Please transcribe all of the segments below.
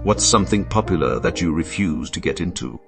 What's something popular that you refuse to get into?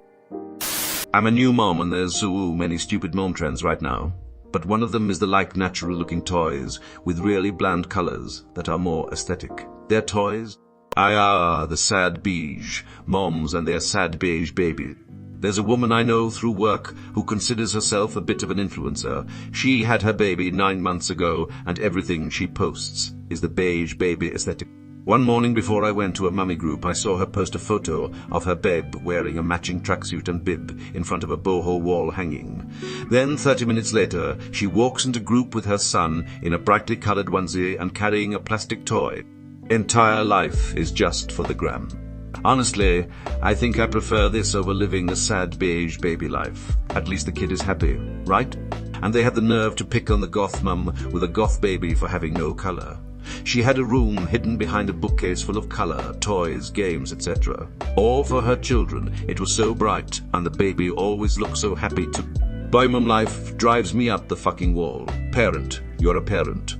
I'm a new mom and there's so many stupid mom trends right now. But one of them is the natural looking toys with really bland colors that are more aesthetic. They're toys. The sad beige moms and their sad beige baby. There's a woman I know through work who considers herself a bit of an influencer. She had her baby 9 months ago and everything she posts is the beige baby aesthetic. One morning before I went to a mummy group, I saw her post a photo of her babe wearing a matching tracksuit and bib in front of a boho wall hanging. Then 30 minutes later, she walks into group with her son in a brightly colored onesie and carrying a plastic toy. Entire life is just for the gram. Honestly, I think I prefer this over living a sad beige baby life. At least the kid is happy, right? And they had the nerve to pick on the goth mum with a goth baby for having no color. She had a room hidden behind a bookcase full of color, toys, games, etc. All for her children. It was so bright, and the baby always looked so happy too. Boy, mum life drives me up the fucking wall. Parent, you're a parent.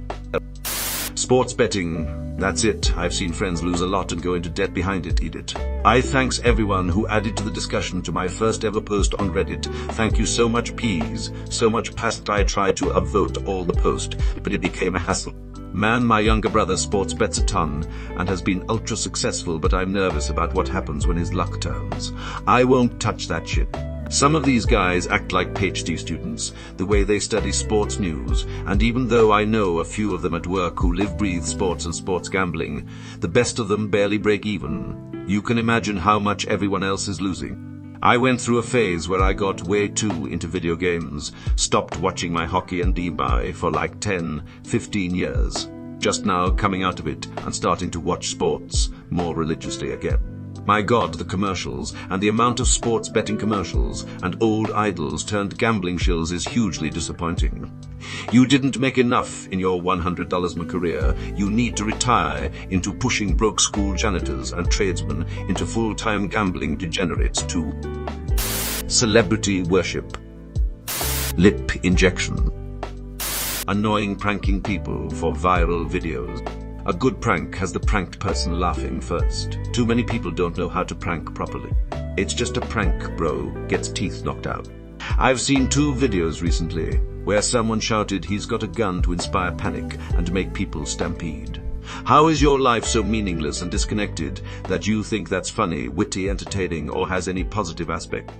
Sports betting, that's it. I've seen friends lose a lot and go into debt behind it, Edith. I thanks everyone who added to the discussion to my first ever post on Reddit. Thank you so much, peas. So much past I tried to upvote all the post, but it became a hassle. Man, my younger brother sports bets a ton and has been ultra successful, but I'm nervous about what happens when his luck turns. I won't touch that shit. Some of these guys act like PhD students, the way they study sports news, and even though I know a few of them at work who live, breathe sports and sports gambling, the best of them barely break even. You can imagine how much everyone else is losing. I went through a phase where I got way too into video games, stopped watching my hockey and D-by for like 10, 15 years. Just now coming out of it and starting to watch sports more religiously again. My God, the commercials and the amount of sports betting commercials and old idols turned gambling shills is hugely disappointing. You didn't make enough in your $100 career. You need to retire into pushing broke school janitors and tradesmen into full-time gambling degenerates too. Celebrity worship. Lip injection. Annoying pranking people for viral videos. A good prank has the pranked person laughing first. Too many people don't know how to prank properly. It's just a prank, bro. Gets teeth knocked out. I've seen 2 videos recently where someone shouted he's got a gun to inspire panic and make people stampede. How is your life so meaningless and disconnected that you think that's funny, witty, entertaining, or has any positive aspect?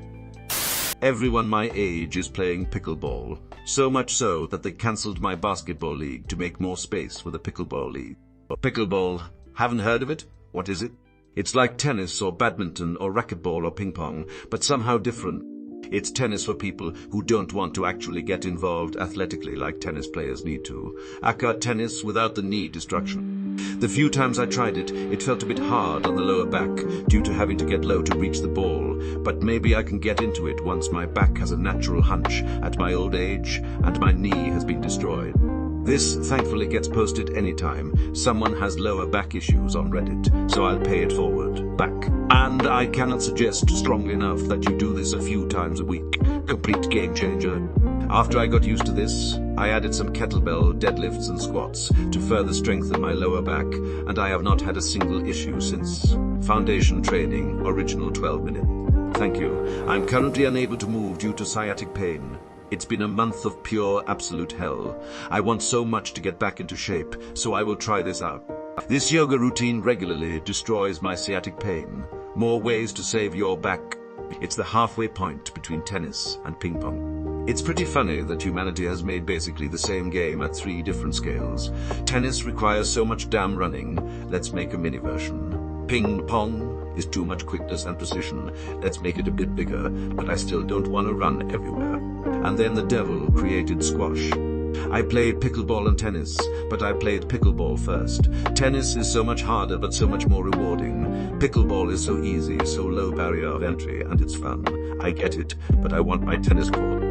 Everyone my age is playing pickleball. So much so that they cancelled my basketball league to make more space for the pickleball league. Pickleball, haven't heard of it? What is it? It's like tennis or badminton or racquetball or ping pong, but somehow different. It's tennis for people who don't want to actually get involved athletically like tennis players need to. Aka tennis without the knee destruction. The few times I tried it, it felt a bit hard on the lower back due to having to get low to reach the ball, but maybe I can get into it once my back has a natural hunch at my old age and my knee has been destroyed. This thankfully gets posted anytime someone has lower back issues on Reddit, so I'll pay it forward, back. And I cannot suggest strongly enough that you do this a few times a week. Complete game changer. After I got used to this, I added some kettlebell deadlifts and squats to further strengthen my lower back, and I have not had a single issue since. Foundation training, original 12-minute. Thank you. I'm currently unable to move due to sciatic pain. It's been a month of pure absolute hell. I want so much to get back into shape, so I will try this out. This yoga routine regularly destroys my sciatic pain. More ways to save your back. It's the halfway point between tennis and ping pong. It's pretty funny that humanity has made basically the same game at 3 different scales. Tennis requires so much damn running, let's make a mini version. Ping pong is too much quickness and precision, let's make it a bit bigger, but I still don't want to run everywhere. And then the devil created squash. I played pickleball and tennis, but I played pickleball first. Tennis is so much harder but so much more rewarding. Pickleball is so easy, so low barrier of entry, and it's fun. I get it, but I want my tennis court.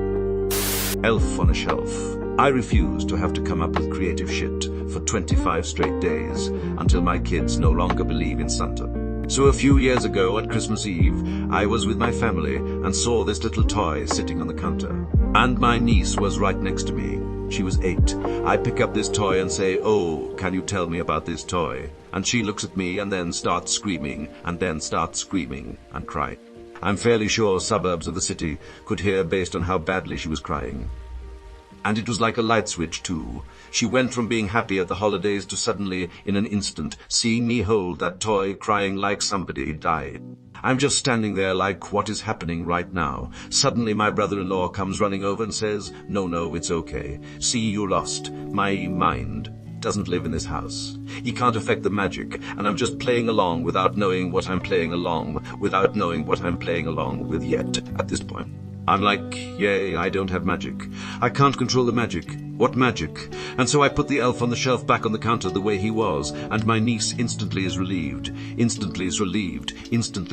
Elf on a shelf. I refuse to have to come up with creative shit for 25 straight days until my kids no longer believe in Santa. So a few years ago at Christmas Eve, I was with my family and saw this little toy sitting on the counter. And my niece was right next to me. She was 8. I pick up this toy and say, "Oh, can you tell me about this toy?" And she looks at me and then starts screaming, and crying. I'm fairly sure suburbs of the city could hear based on how badly she was crying. And it was like a light switch too. She went from being happy at the holidays to suddenly, in an instant, seeing me hold that toy, crying like somebody died. I'm just standing there like, what is happening right now? Suddenly my brother-in-law comes running over and says, No, it's okay. See, you lost. My mind doesn't live in this house. He can't affect the magic, and I'm just playing along without knowing what I'm playing along with yet at this point. I'm like, yay, I don't have magic. I can't control the magic. What magic? And so I put the elf on the shelf back on the counter the way he was, and my niece instantly is relieved, instantly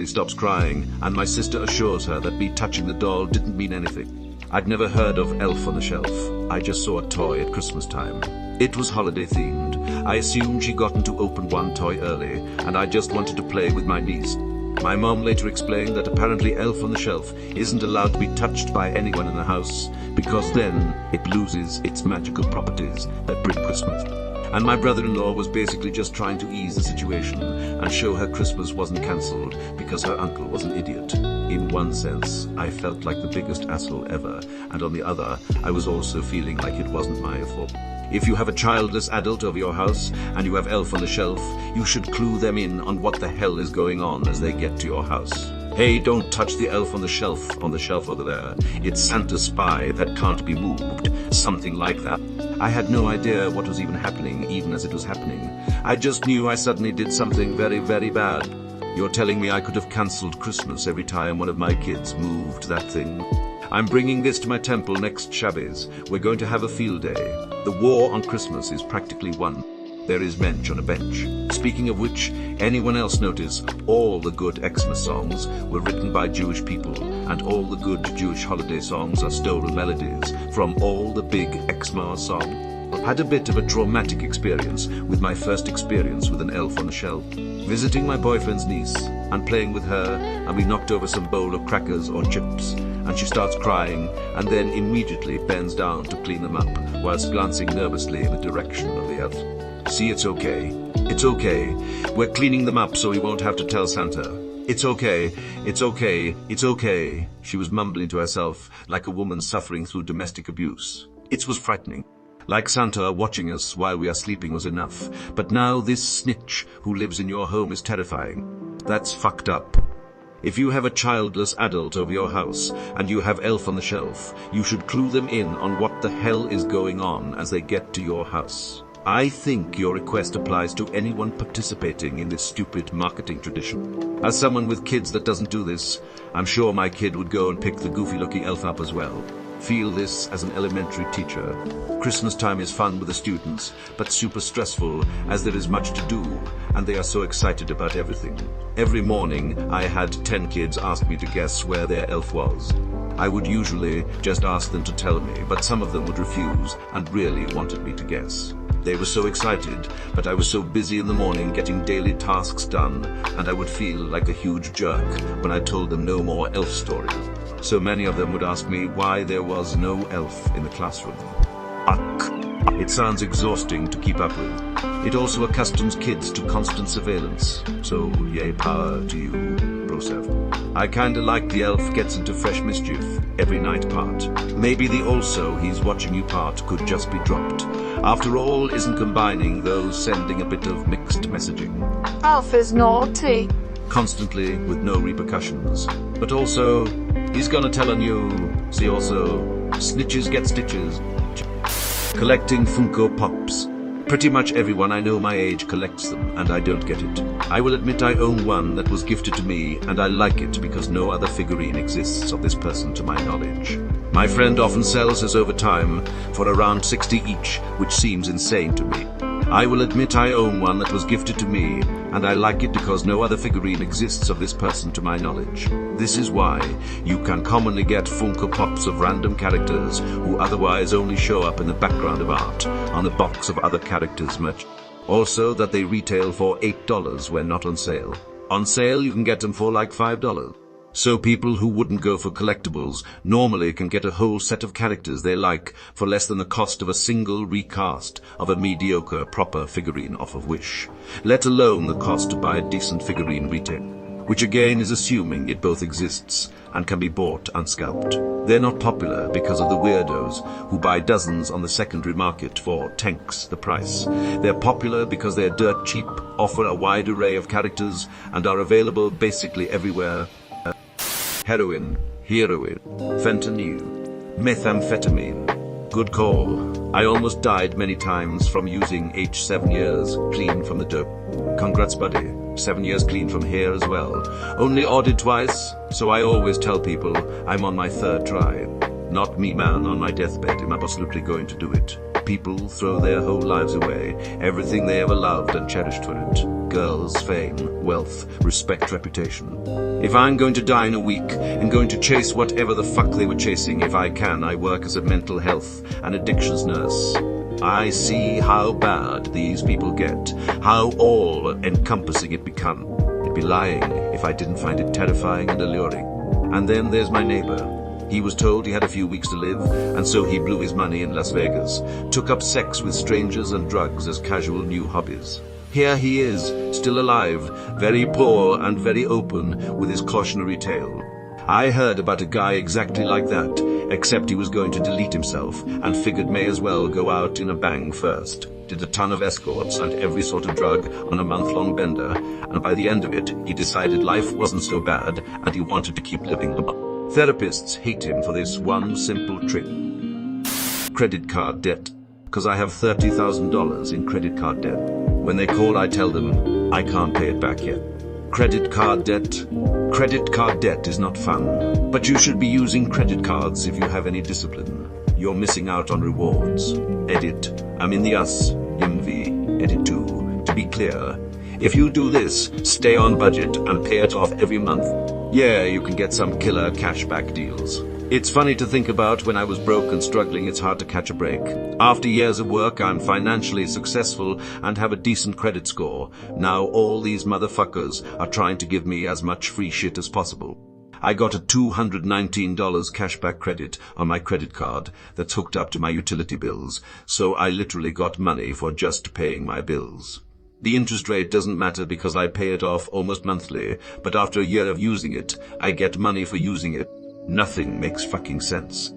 stops crying, and my sister assures her that me touching the doll didn't mean anything. I'd never heard of elf on the shelf. I just saw a toy at Christmas time. It was holiday themed. I assumed she'd gotten to open one toy early, and I just wanted to play with my niece. My mom later explained that apparently Elf on the Shelf isn't allowed to be touched by anyone in the house because then it loses its magical properties that bring Christmas. And my brother-in-law was basically just trying to ease the situation and show her Christmas wasn't cancelled because her uncle was an idiot. In one sense, I felt like the biggest asshole ever, and on the other, I was also feeling like it wasn't my fault. If you have a childless adult over your house and you have Elf on the Shelf, you should clue them in on what the hell is going on as they get to your house. Hey, don't touch the elf on the shelf over there. It's Santa's spy that can't be moved. Something like that. I had no idea what was even happening, even as it was happening. I just knew I suddenly did something very, very bad. You're telling me I could have cancelled Christmas every time one of my kids moved that thing? I'm bringing this to my temple next Shabbos. We're going to have a field day. The war on Christmas is practically won. There is mensch on a bench. Speaking of which, anyone else notice all the good Xmas songs were written by Jewish people, and all the good Jewish holiday songs are stolen melodies from all the big Xmas songs. Had a bit of a traumatic experience with my first experience with an elf on the shelf. Visiting my boyfriend's niece and playing with her, and we knocked over some bowl of crackers or chips, and she starts crying and then immediately bends down to clean them up whilst glancing nervously in the direction of the elf. See, it's okay. It's okay. We're cleaning them up so we won't have to tell Santa. It's okay. It's okay. It's okay. She was mumbling to herself like a woman suffering through domestic abuse. It was frightening. Like Santa watching us while we are sleeping was enough, but now this snitch who lives in your home is terrifying. That's fucked up. If you have a childless adult over your house and you have Elf on the Shelf, you should clue them in on what the hell is going on as they get to your house. I think your request applies to anyone participating in this stupid marketing tradition. As someone with kids that doesn't do this, I'm sure my kid would go and pick the goofy-looking elf up as well. Feel this as an elementary teacher. Christmas time is fun with the students, but super stressful as there is much to do, and they are so excited about everything. Every morning, I had 10 kids ask me to guess where their elf was. I would usually just ask them to tell me, but some of them would refuse and really wanted me to guess. They were so excited, but I was so busy in the morning getting daily tasks done, and I would feel like a huge jerk when I told them no more elf stories. So many of them would ask me why there was no elf in the classroom. Ugh. It sounds exhausting to keep up with. It also accustoms kids to constant surveillance. So, yay power to you, Broseph. I kinda like the elf gets into fresh mischief every night part. Maybe the also he's watching you part could just be dropped. After all, isn't combining those sending a bit of mixed messaging. Elf is naughty. Constantly with no repercussions. But also, he's gonna tell on you. See also, snitches get stitches. Collecting Funko Pops. Pretty much everyone I know my age collects them, and I don't get it. I will admit I own one that was gifted to me, and I like it because no other figurine exists of this person to my knowledge. My friend often sells his over time for around 60 each, which seems insane to me. I will admit I own one that was gifted to me, and I like it because no other figurine exists of this person to my knowledge. This is why you can commonly get Funko Pops of random characters who otherwise only show up in the background of art on the box of other characters' merch. Also that they retail for $8 when not on sale. On sale you can get them for like $5. So people who wouldn't go for collectibles normally can get a whole set of characters they like for less than the cost of a single recast of a mediocre proper figurine off of Wish, let alone the cost to buy a decent figurine retail, which again is assuming it both exists and can be bought unscalped. They're not popular because of the weirdos who buy dozens on the secondary market for tenks the price. They're popular because they're dirt cheap, offer a wide array of characters, and are available basically everywhere. Heroin, heroin, fentanyl, methamphetamine. Good call. I almost died many times from using H7 years clean from the dope. Congrats, buddy. 7 years clean from here as well. Only ordered twice, so I always tell people I'm on my third try. Not me, man, on my deathbed am absolutely going to do it. People throw their whole lives away, everything they ever loved and cherished for it. Girls, fame, wealth, respect, reputation. If I'm going to die in a week and going to chase whatever the fuck they were chasing, if I can, I work as a mental health and addictions nurse. I see how bad these people get, how all-encompassing it become. It'd be lying if I didn't find it terrifying and alluring. And then there's my neighbor. He was told he had a few weeks to live, and so he blew his money in Las Vegas, took up sex with strangers and drugs as casual new hobbies. Here he is, still alive, very poor and very open with his cautionary tale. I heard about a guy exactly like that, except he was going to delete himself and figured may as well go out in a bang first. Did a ton of escorts and every sort of drug on a month-long bender, and by the end of it, he decided life wasn't so bad and he wanted to keep living. Therapists hate him for this one simple trick. Credit card debt. Because I have $30,000 in credit card debt. When they call, I tell them I can't pay it back yet. Credit card debt. Credit card debt is not fun, but you should be using credit cards if you have any discipline. You're missing out on rewards. Edit. I'm in the us. Yimvi. Edit 2. To be clear, if you do this, stay on budget and pay it off every month, yeah, you can get some killer cashback deals. It's funny to think about when I was broke and struggling, it's hard to catch a break. After years of work, I'm financially successful and have a decent credit score. Now all these motherfuckers are trying to give me as much free shit as possible. I got a $219 cashback credit on my credit card that's hooked up to my utility bills, so I literally got money for just paying my bills. The interest rate doesn't matter because I pay it off almost monthly, but after a year of using it, I get money for using it. Nothing makes fucking sense.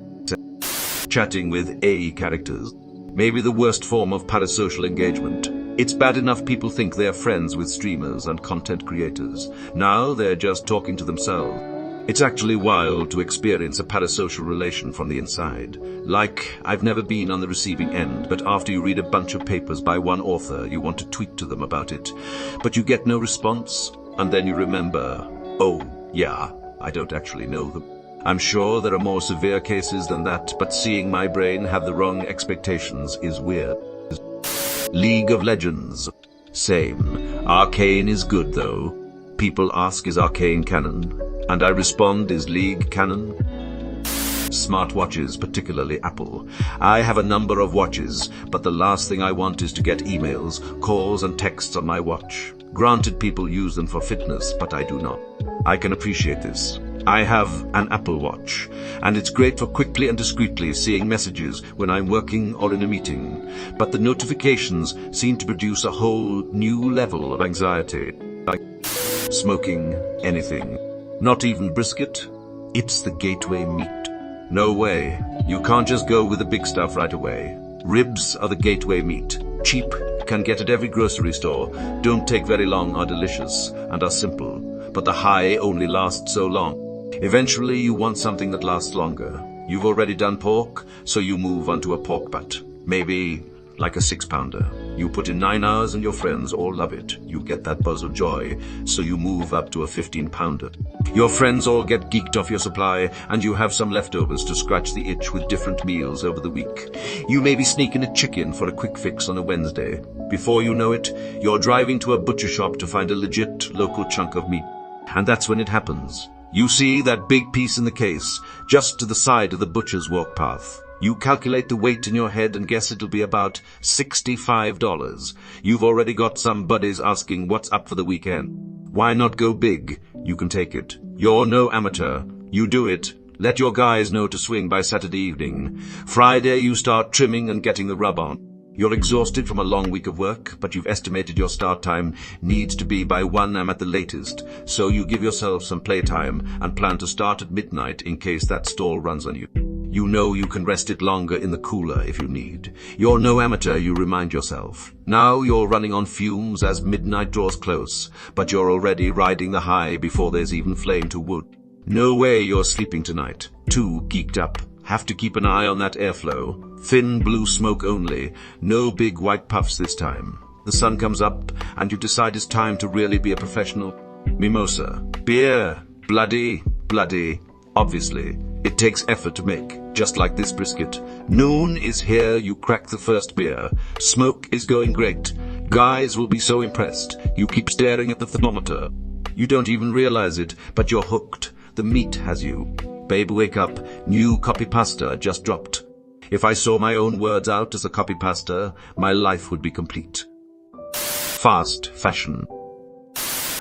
Chatting with AI characters. Maybe the worst form of parasocial engagement. It's bad enough people think they're friends with streamers and content creators. Now they're just talking to themselves. It's actually wild to experience a parasocial relation from the inside. Like, I've never been on the receiving end, but after you read a bunch of papers by one author, you want to tweet to them about it, but you get no response, and then you remember, oh, yeah, I don't actually know them. I'm sure there are more severe cases than that, but seeing my brain have the wrong expectations is weird. League of Legends. Same. Arcane is good, though. People ask, is Arcane canon? And I respond, is League canon? Smartwatches, particularly Apple. I have a number of watches, but the last thing I want is to get emails, calls and texts on my watch. Granted, people use them for fitness, but I do not. I can appreciate this. I have an Apple Watch, and it's great for quickly and discreetly seeing messages when I'm working or in a meeting, but the notifications seem to produce a whole new level of anxiety. Like smoking anything. Not even brisket. It's the gateway meat. No way. You can't just go with the big stuff right away. Ribs are the gateway meat. Cheap, can get at every grocery store, don't take very long, are delicious, and are simple. But the high only lasts so long. Eventually you want something that lasts longer. You've already done pork, so you move onto a pork butt. Maybe like a 6-pounder. You put in 9 hours and your friends all love it. You get that buzz of joy, so you move up to a 15-pounder. Your friends all get geeked off your supply, and you have some leftovers to scratch the itch with different meals over the week. You maybe sneak in a chicken for a quick fix on a Wednesday. Before you know it, you're driving to a butcher shop to find a legit local chunk of meat. And that's when it happens. You see that big piece in the case, just to the side of the butcher's walk path. You calculate the weight in your head and guess it'll be about $65. You've already got some buddies asking what's up for the weekend. Why not go big? You can take it. You're no amateur. You do it. Let your guys know to swing by Saturday evening. Friday you start trimming and getting the rub on. You're exhausted from a long week of work, but you've estimated your start time needs to be by 1 am at the latest, so you give yourself some playtime and plan to start at midnight in case that stall runs on you. You know you can rest it longer in the cooler if you need. You're no amateur, you remind yourself. Now you're running on fumes as midnight draws close, but you're already riding the high before there's even flame to wood. No way you're sleeping tonight. Too geeked up. Have to keep an eye on that airflow. Thin blue smoke only. No big white puffs this time. The sun comes up and you decide it's time to really be a professional. Mimosa. Beer. Bloody. Obviously. It takes effort to make, just like this brisket. Noon is here, you crack the first beer. Smoke is going great. Guys will be so impressed. You keep staring at the thermometer. You don't even realize it, but you're hooked. The meat has you. Babe, wake up. New copy pasta just dropped. If I saw my own words out as a copy pasta, my life would be complete. Fast fashion.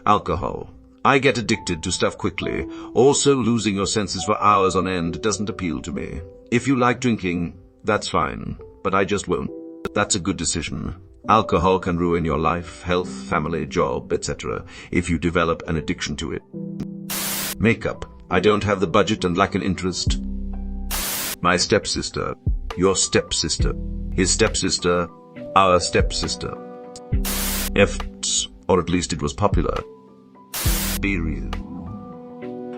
Alcohol. I get addicted to stuff quickly. Also, losing your senses for hours on end doesn't appeal to me. If you like drinking, that's fine, but I just won't. That's a good decision. Alcohol can ruin your life, health, family, job, etc. if you develop an addiction to it. Makeup. I don't have the budget and lack an interest. My stepsister. Your stepsister. His stepsister. Our stepsister. Efts, or at least it was popular. Be real.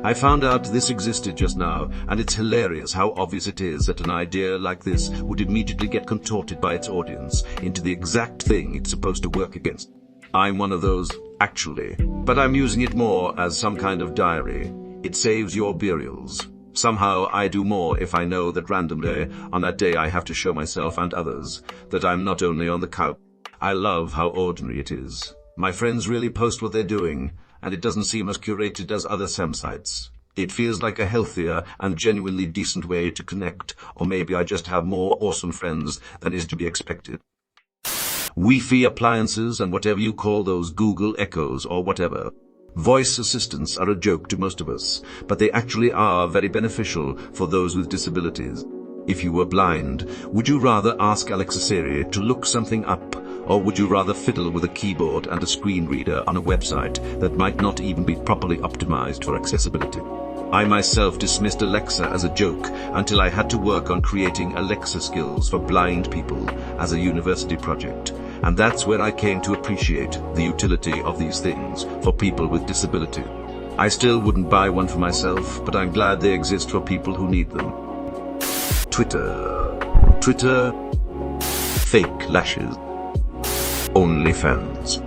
I found out this existed just now, and it's hilarious how obvious it is that an idea like this would immediately get contorted by its audience into the exact thing it's supposed to work against. I'm one of those, actually, but I'm using it more as some kind of diary. It saves your burials. Somehow I do more if I know that randomly, on that day I have to show myself and others that I'm not only on the couch. I love how ordinary it is. My friends really post what they're doing, and it doesn't seem as curated as other SEM sites. It feels like a healthier and genuinely decent way to connect, or maybe I just have more awesome friends than is to be expected. Wi-Fi appliances and whatever you call those Google Echoes or whatever. Voice assistants are a joke to most of us, but they actually are very beneficial for those with disabilities. If you were blind, would you rather ask Alexa Siri to look something up, or would you rather fiddle with a keyboard and a screen reader on a website that might not even be properly optimized for accessibility? I myself dismissed Alexa as a joke until I had to work on creating Alexa skills for blind people as a university project, and that's where I came to appreciate the utility of these things for people with disability. I still wouldn't buy one for myself, but I'm glad they exist for people who need them. Twitter, fake lashes, OnlyFans.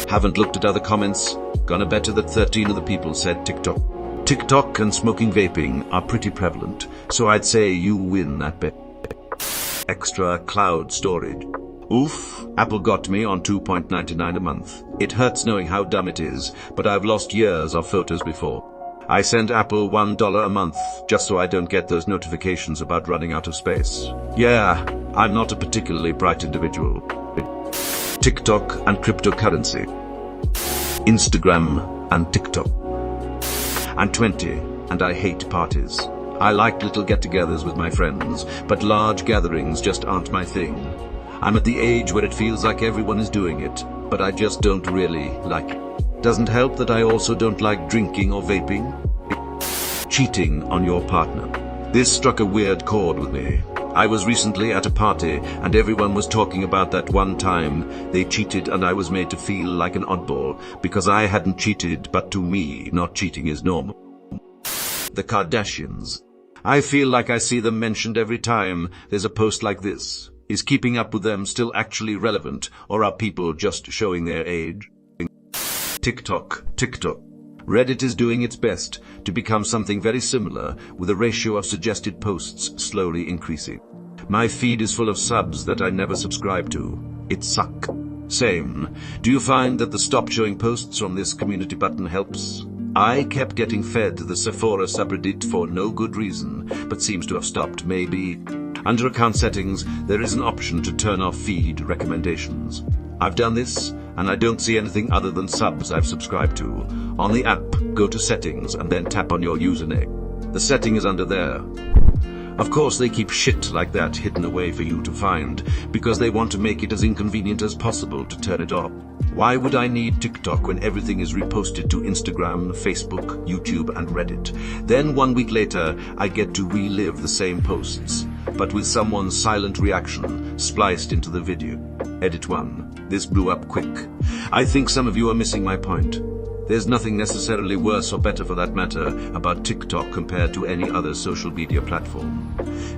Haven't looked at other comments, gonna bet that 13 of the people said TikTok. TikTok and smoking vaping are pretty prevalent, so I'd say you win that bet. Extra cloud storage. Oof, Apple got me on $2.99 a month. It hurts knowing how dumb it is, but I've lost years of photos before. I send Apple $1 a month just so I don't get those notifications about running out of space. Yeah, I'm not a particularly bright individual. TikTok and cryptocurrency. Instagram and TikTok. I'm 20 and I hate parties. I like little get-togethers with my friends, but large gatherings just aren't my thing. I'm at the age where it feels like everyone is doing it, but I just don't really like it. Doesn't help that I also don't like drinking or vaping. Cheating on your partner. This struck a weird chord with me. I was recently at a party and everyone was talking about that one time they cheated and I was made to feel like an oddball because I hadn't cheated, but to me, not cheating is normal. The Kardashians. I feel like I see them mentioned every time there's a post like this. Is keeping up with them still actually relevant, or are people just showing their age? TikTok. Reddit is doing its best to become something very similar, with a ratio of suggested posts slowly increasing. My feed is full of subs that I never subscribe to. It suck. Same. Do you find that the stop showing posts from this community button helps? I kept getting fed the Sephora subreddit for no good reason, but seems to have stopped. Maybe. Under account settings, there is an option to turn off feed recommendations. I've done this, and I don't see anything other than subs I've subscribed to. On the app, go to settings and then tap on your username. The setting is under there. Of course, they keep shit like that hidden away for you to find, because they want to make it as inconvenient as possible to turn it off. Why would I need TikTok when everything is reposted to Instagram, Facebook, YouTube, and Reddit? Then 1 week later, I get to relive the same posts, but with someone's silent reaction spliced into the video. Edit 1. This blew up quick. I think some of you are missing my point. There's nothing necessarily worse or better for that matter about TikTok compared to any other social media platform.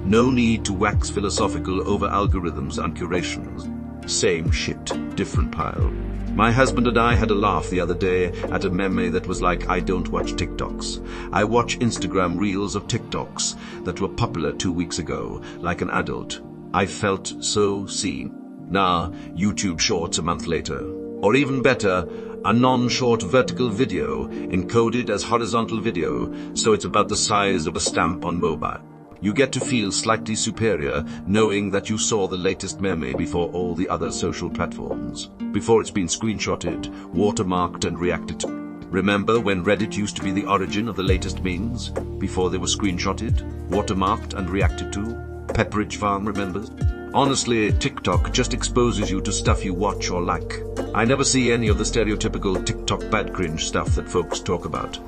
No need to wax philosophical over algorithms and curations. Same shit, different pile. My husband and I had a laugh the other day at a meme that was like, I don't watch TikToks. I watch Instagram reels of TikToks that were popular 2 weeks ago, like an adult. I felt so seen. Nah, YouTube Shorts a month later. Or even better, a non-short vertical video encoded as horizontal video, so it's about the size of a stamp on mobile. You get to feel slightly superior knowing that you saw the latest meme before all the other social platforms, before it's been screenshotted, watermarked, and reacted to. Remember when Reddit used to be the origin of the latest memes, before they were screenshotted, watermarked, and reacted to? Pepperidge Farm remembers? Honestly, TikTok just exposes you to stuff you watch or like. I never see any of the stereotypical TikTok bad cringe stuff that folks talk about.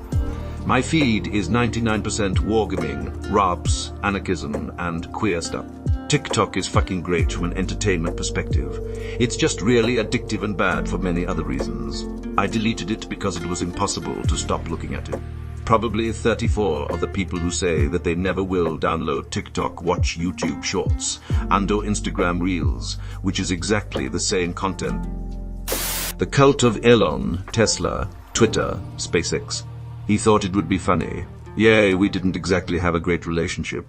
My feed is 99% wargaming, RAPs, anarchism, and queer stuff. TikTok is fucking great from an entertainment perspective. It's just really addictive and bad for many other reasons. I deleted it because it was impossible to stop looking at it. Probably 34 of the people who say that they never will download TikTok watch YouTube Shorts and/or Instagram Reels, which is exactly the same content. The cult of Elon, Tesla, Twitter, SpaceX. He thought it would be funny. Yay, we didn't exactly have a great relationship.